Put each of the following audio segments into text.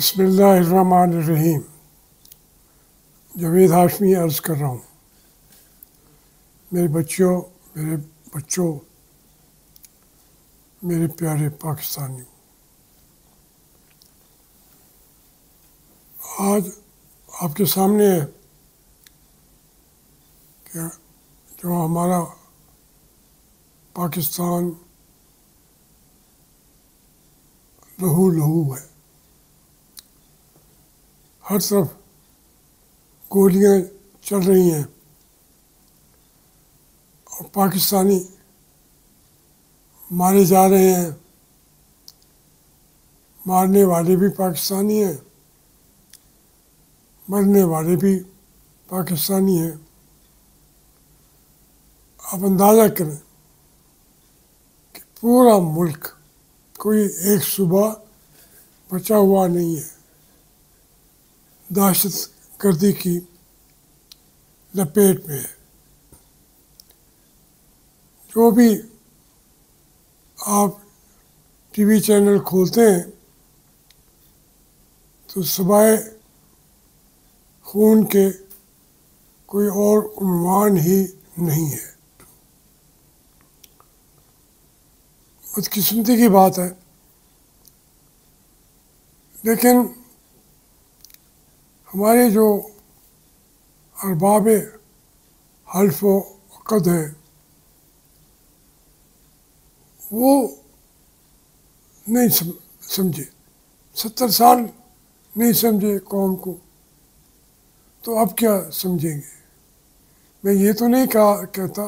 بسم اللہ الرحمن الرحیم۔ جاوید ہاشمی عرض کر رہا ہوں، میرے بچوں، میرے پیارے پاکستانیوں، آج آپ کے سامنے ہے کہ جو ہمارا پاکستان لہو لہو ہے، ہر طرف گولیاں چل رہی ہیں اور پاکستانی مارے جا رہے ہیں، مارنے والے بھی پاکستانی ہیں، مرنے والے بھی پاکستانی ہیں۔ آپ اندازہ کریں کہ پورا ملک، کوئی ایک صوبہ بچا ہوا نہیں ہے، دہشت گردی کی لپیٹ میں ہے۔ جو بھی آپ ٹی وی چینل کھولتے ہیں تو سوائے خون کے کوئی اور عنوان ہی نہیں ہے۔ بدقسمتی کی بات ہے، لیکن ہمارے جو ارباب حلف و عقد ہیں وہ نہیں سمجھے، 70 سال نہیں سمجھے قوم کو، تو اب کیا سمجھیں گے؟ میں یہ تو نہیں کہتا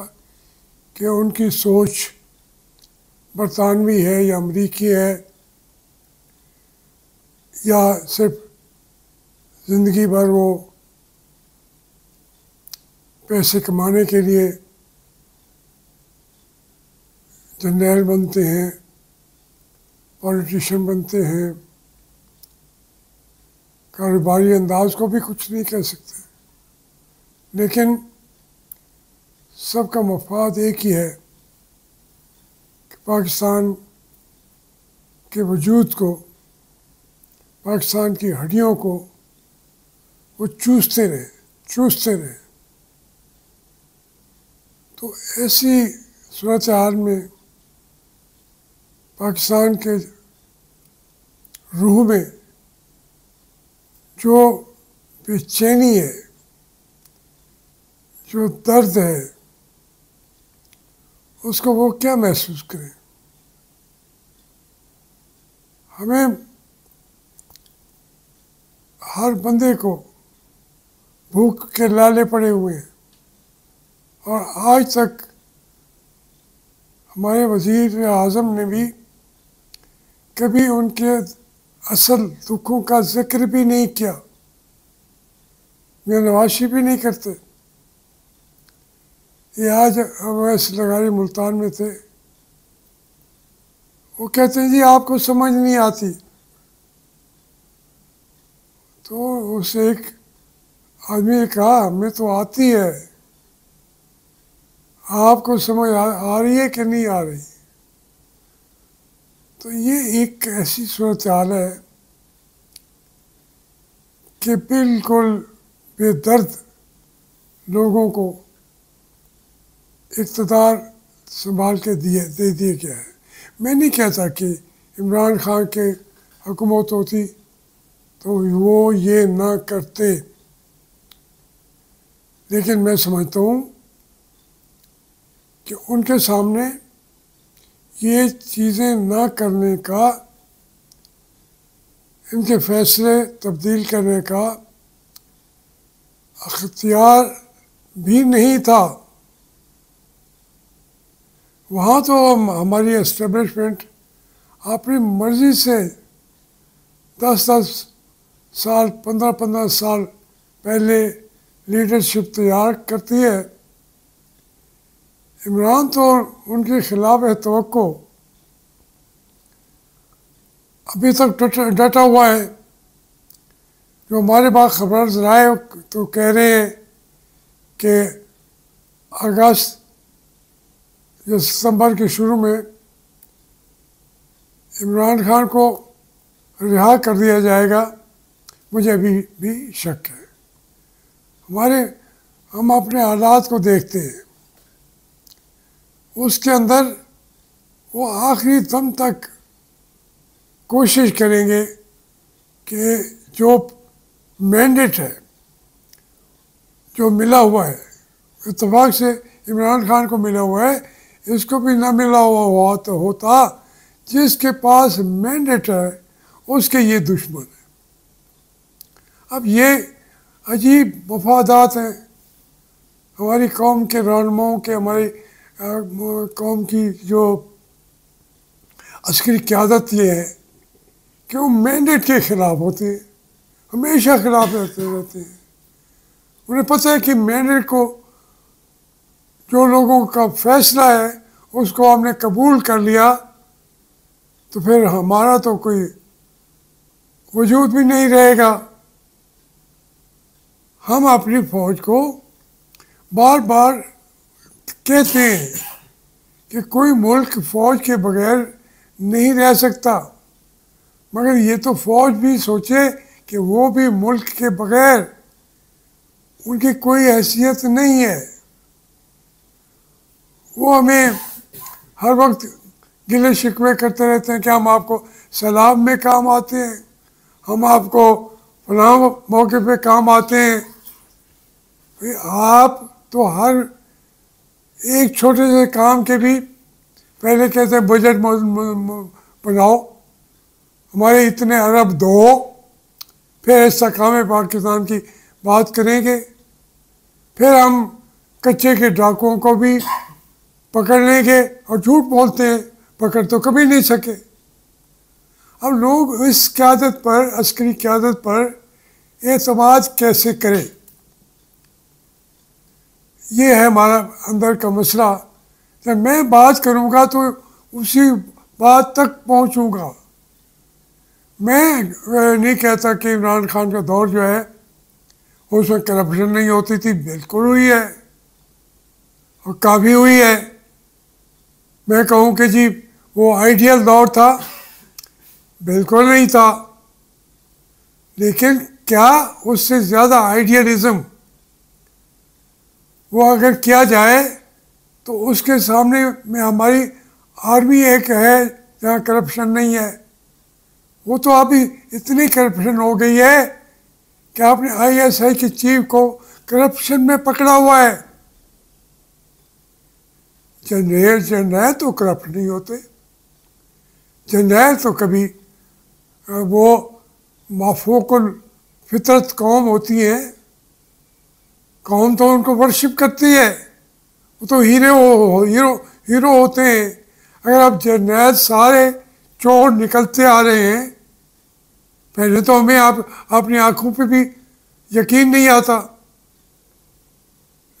کہ ان کی سوچ برطانوی ہے یا امریکی ہے، یا صرف زندگی بھر وہ پیسے کمانے کے لیے جرنیل بنتے ہیں، پولیٹیشین بنتے ہیں۔ کاروباری انداز کو بھی کچھ نہیں کہہ سکتے، لیکن سب کا مفاد ایک ہی ہے کہ پاکستان کے وجود کو، پاکستان کی ہڈیوں کو وہ چوستے رہیں۔ تو ایسی صورتحال میں پاکستان کے روح میں جو بے چینی ہے، جو درد ہے، اس کو وہ کیا محسوس کریں؟ ہمیں ہر بندے کو بھوک کے لالے پڑے ہوئے ہیں، اور آج تک ہمارے وزیر اعظم نے بھی کبھی ان کے اصل دکھوں کا ذکر بھی نہیں کیا، میاں نواز شریف بھی نہیں کرتے۔ یہ آج اویس لغاری ملتان میں تھے، وہ کہتے ہیں جی آپ کو سمجھ نہیں آتی، تو اس ایک آدمی نے کہا ہمیں تو آتی ہے، آپ کو سمجھ آ رہی ہے کہ نہیں آ رہی؟ تو یہ ایک ایسی صورتحال ہے کہ بالکل بے درد لوگوں کو اقتدار سنبھال کے دے دیا گیا ہے۔ میں نہیں کہتا کہ عمران خان کے حکومت ہوتی تو وہ یہ نہ کرتے، لیکن میں سمجھتا ہوں کہ ان کے سامنے یہ چیزیں نہ کرنے کا، ان کے فیصلے تبدیل کرنے کا اختیار بھی نہیں تھا۔ وہاں تو ہماری اسٹیبلشمنٹ اپنی مرضی سے 10 سال 15 سال پہلے لیڈرشپ تیار کرتی ہے۔ عمران تو ان کے خلاف توقع ابھی تک ڈٹا ہوا ہے۔ جو ہمارے باخبر ذرائع تو کہہ رہے ہیں کہ اگست یا ستمبر کے شروع میں عمران خان کو رہا کر دیا جائے گا، مجھے ابھی بھی شک ہے. ہم اپنے حالات کو دیکھتے ہیں، اس کے اندر وہ آخری دم تک کوشش کریں گے کہ جو مینڈیٹ ہے، جو ملا ہوا ہے، اتفاق سے عمران خان کو ملا ہوا ہے، اس کو بھی نہ ملا ہوا تو ہوتا. جس کے پاس مینڈیٹ ہے اس کے یہ دشمن ہے. اب یہ عجیب مفادات ہیں ہماری قوم کے رہنماؤں کے، ہماری قوم کی جو عسکری قیادت یہ ہے کہ وہ مینڈیٹ کے خلاف ہوتے ہیں، ہمیشہ خلاف رہتے ہیں. انہیں پتہ ہے کہ مینڈیٹ کو جو لوگوں کا فیصلہ ہے اس کو ہم نے قبول کر لیا تو پھر ہمارا تو کوئی وجود بھی نہیں رہے گا. ہم اپنی فوج کو بار بار کہتے ہیں کہ کوئی ملک فوج کے بغیر نہیں رہ سکتا، مگر یہ تو فوج بھی سوچے کہ وہ بھی ملک کے بغیر ان کی کوئی حیثیت نہیں ہے. وہ ہمیں ہر وقت گلے شکوے کرتے رہتے ہیں کہ ہم آپ کو سیلاب میں کام آتے ہیں، ہم آپ کو فلاں موقع پہ کام آتے ہیں. آپ تو ہر ایک چھوٹے سے کام کے بھی پہلے کہتے ہیں بجٹ بناؤ، ہمارے اتنے ارب دو، پھر استحکام پاکستان کی بات کریں گے، پھر ہم کچے کے ڈاکوؤں کو بھی پکڑ لیں گے، اور جھوٹ بولتے ہیں، پکڑ تو کبھی نہیں سکے. اب لوگ اس قیادت پر، عسکری قیادت پر اعتماد کیسے کریں؟ یہ ہے ہمارا اندر کا مسئلہ. جب میں بات کروں گا تو اسی بات تک پہنچوں گا. میں نہیں کہتا کہ عمران خان کا دور جو ہے اس میں کرپشن نہیں ہوتی تھی، بالکل ہوئی ہے اور کافی ہوئی ہے. میں کہوں کہ جی وہ آئیڈیل دور تھا، بالکل نہیں تھا. لیکن کیا اس سے زیادہ آئیڈیلزم وہ اگر کیا جائے تو اس کے سامنے میں ہماری آرمی ایک ہے جہاں کرپشن نہیں ہے. وہ تو ابھی اتنی کرپشن ہو گئی ہے کہ آپ نے ISI کے چیف کو کرپشن میں پکڑا ہوا ہے. جنرل تو کرپٹ نہیں ہوتے، جنرل تو کبھی وہ مافوق الفطرت قوم ہوتی ہے، قوم تو ان کو ورشپ کرتی ہے، وہ تو ہیرو ہوتے ہیں. اگر آپ جرنیل سارے چور نکلتے آ رہے ہیں، پہلے تو ہمیں اپنی آنکھوں پہ بھی یقین نہیں آتا،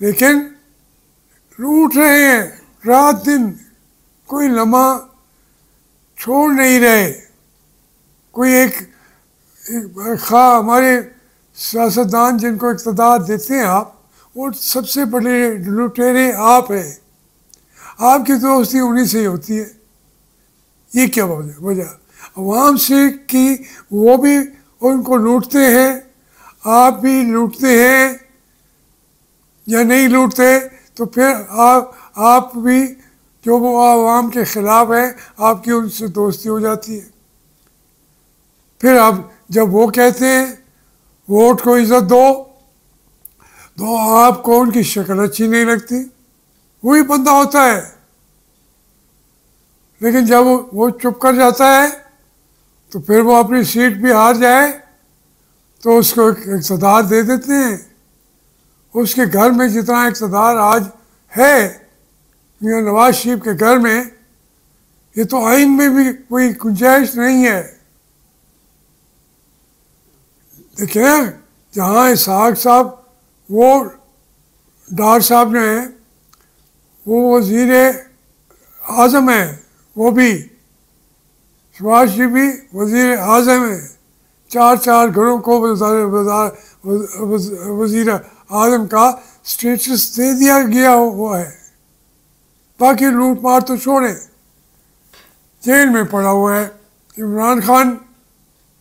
لیکن لوٹ رہے ہیں رات دن، کوئی لمحہ چھوڑ نہیں رہے. کوئی ایک خواہ ہمارے سیاستدان جن کو اقتدار دیتے ہیں آپ، وہ سب سے بڑے لٹیرے آپ ہیں. آپ کی دوستی انہیں سے ہی ہوتی ہے. یہ کیا وجہ؟ عوام سے کی وہ بھی ان کو لوٹتے ہیں، آپ بھی لوٹتے ہیں یا نہیں لوٹتے، تو پھر آپ بھی جو وہ عوام کے خلاف ہیں آپ کی ان سے دوستی ہو جاتی ہے. پھر آپ جب وہ کہتے ہیں ووٹ کو عزت دو تو آپ کو ان کی شکل اچھی نہیں لگتی، وہی بندہ ہوتا ہے. لیکن جب وہ چپ کر جاتا ہے تو پھر وہ اپنی سیٹ بھی ہار جائے تو اس کو اقتدار دے دیتے ہیں. اس کے گھر میں جتنا اقتدار آج ہے میاں نواز شریف کے گھر میں، یہ تو آئین میں بھی کوئی گنجائش نہیں ہے. دیکھیں جہاں اسحاق صاحب، وہ ڈار صاحب جو ہیں وہ وزیر اعظم ہیں، وہ بھی شہباز شریف بھی وزیر اعظم ہیں، چار گھروں کو وزیر اعظم کا اسٹیٹس دے دیا گیا ہوا ہے. باقی لوٹ مار تو چھوڑیں، جیل میں پڑا ہوا ہے عمران خان.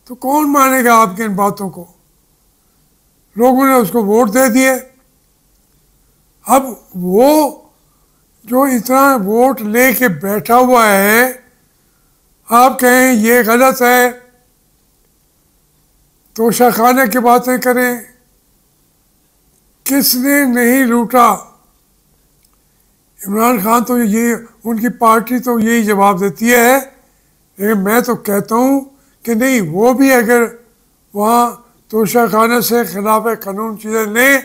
تو کون مانے گا آپ کی ان باتوں کو؟ لوگوں نے اس کو ووٹ دے دیے. اب وہ جو اتنا ووٹ لے کے بیٹھا ہوا ہے، آپ کہیں یہ غلط ہے، توشہ خانے کی باتیں کریں. کس نے نہیں لوٹا؟ عمران خان تو یہ، ان کی پارٹی تو یہی جواب دیتی ہے. لیکن میں تو کہتا ہوں کہ نہیں، وہ بھی اگر وہاں توشہ خانے سے خلاف قانون چیزیں لیں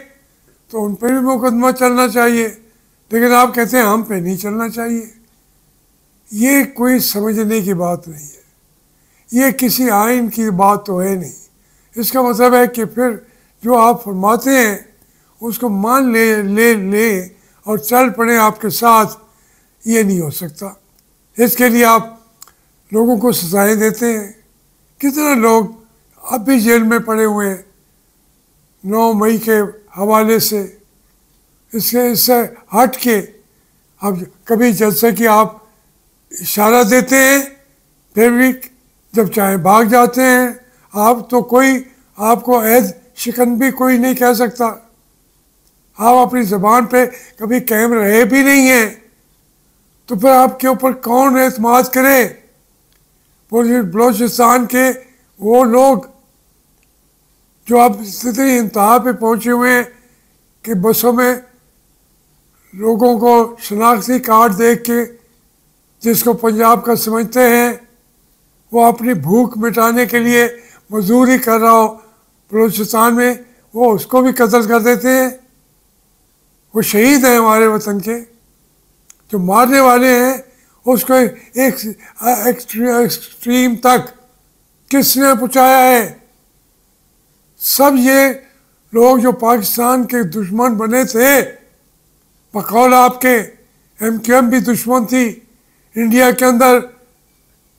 تو ان پہ بھی مقدمہ چلنا چاہیے. لیکن آپ کہتے ہیں ہم پہ نہیں چلنا چاہیے. یہ کوئی سمجھنے کی بات نہیں ہے. یہ کسی آئین کی بات تو ہے نہیں. اس کا مطلب ہے کہ پھر جو آپ فرماتے ہیں اس کو مان لے اور چل پڑیں آپ کے ساتھ. یہ نہیں ہو سکتا. اس کے لیے آپ لوگوں کو سزائیں دیتے ہیں. کتنے لوگ اب بھی جیل میں پڑے ہوئے ہیں 9 مئی کے حوالے سے. اس سے ہٹ کے اب کبھی جلسے کی آپ اشارہ دیتے ہیں، پھر بھی جب چاہے بھاگ جاتے ہیں. آپ تو کوئی آپ کو عہد شکن بھی کوئی نہیں کہہ سکتا. آپ اپنی زبان پہ کبھی قائم رہے بھی نہیں ہیں، تو پھر آپ کے اوپر کون اعتماد کرے؟ بلوچستان کے وہ لوگ جو اب اتنی انتہا پہ پہنچے ہوئے ہیں کہ بسوں میں لوگوں کو شناختی کارڈ دیکھ کے، جس کو پنجاب کا سمجھتے ہیں، وہ اپنی بھوک مٹانے کے لیے مزدوری کر رہا ہو بلوچستان میں، وہ اس کو بھی قتل کر دیتے ہیں. وہ شہید ہیں ہمارے وطن کے. جو مارنے والے ہیں اس کو ایک ایکسٹریم تک کس نے پہنچایا ہے؟ سب یہ لوگ جو پاکستان کے دشمن بنے تھے، بقول آپ کے MQM بھی دشمن تھی. انڈیا کے اندر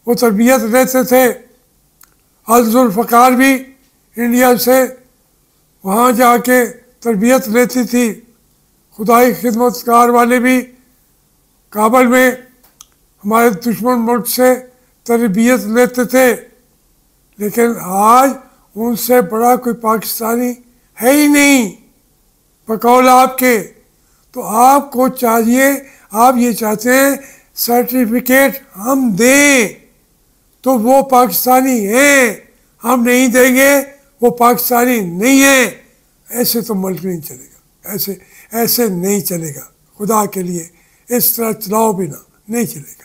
وہ تربیت لیتے تھے. ذوالفقار بھی انڈیا سے وہاں جا کے تربیت لیتی تھی. خدائی خدمتگار والے بھی کابل میں ہمارے دشمن ملک سے تربیت لیتے تھے. لیکن آج ان سے بڑا کوئی پاکستانی ہے ہی نہیں بقول آپ کے. تو آپ کو چاہیے، آپ یہ چاہتے ہیں سرٹیفکیٹ ہم دیں تو وہ پاکستانی ہیں، ہم نہیں دیں گے وہ پاکستانی نہیں ہیں. ایسے تو ملک نہیں چلے گا. ایسے نہیں چلے گا. خدا کے لیے اس طرح چلاؤ بھی نہ، نہیں چلے گا.